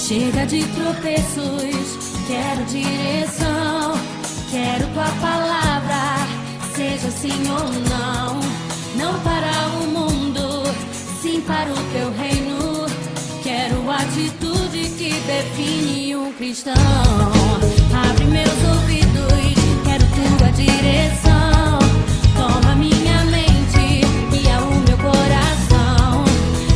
Chega de tropeços, quero direção, quero tua palavra, seja sim ou não. Não para o mundo, sim para o teu reino. Quero atitude que define um cristão. Abre meus ouvidos, quero tua direção. Toma minha mente, guia o meu coração.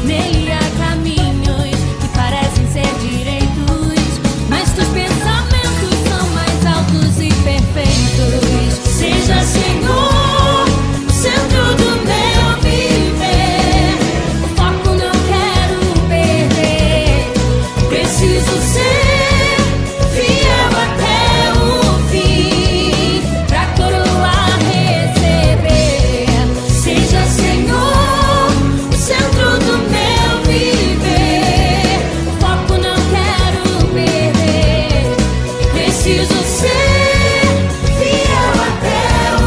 Nele há caminhos que parecem ser direitos, mas teus pensamentos são mais altos e perfeitos. Seja, Senhor, o centro do meu viver. O foco não quero perder. Preciso ser fiel até o fim, pra coroar receber. Seja, Senhor, o centro do meu viver. O foco não quero perder. Preciso ser fiel até o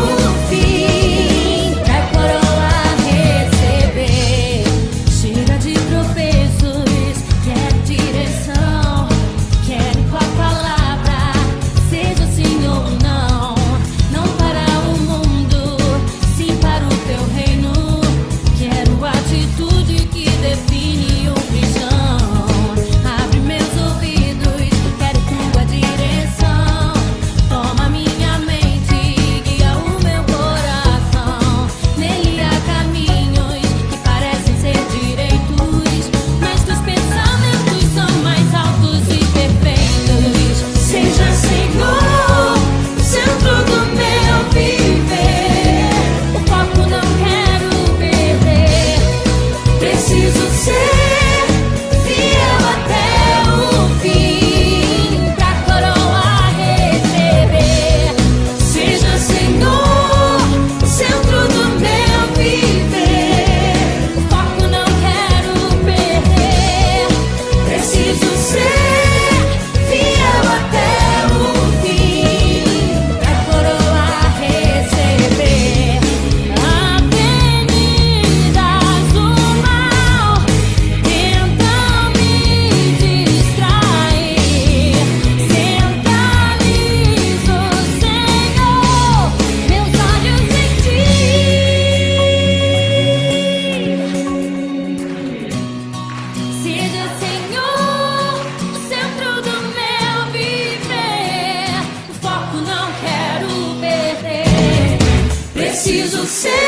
fim, pra coroar receber. Chega de tropeços, quero direção, quero tua palavra, seja sim ou não. Não para o mundo, sim para o teu reino. Quero atitude que define o cristão. Abre meus ouvidos, quero tua direção. Toma minha mente, guia o meu coração. Nele há caminhos que parecem ser direitos, mas teus pensamentos são mais altos e perfeitos. Seja, Senhor, o centro do meu viver. O foco não quero perder. Preciso ser fiel até o fim, pra coroar receber. Seja, Senhor, o centro do meu viver. O foco não quero perder. Preciso ser fiel até o fim, pra coroar receber. Avenidas do mal tentam me distrair. Centralizo, Senhor, meus olhos em ti. Seja, Senhor, o centro do meu viver. O foco não quero perder. Preciso ser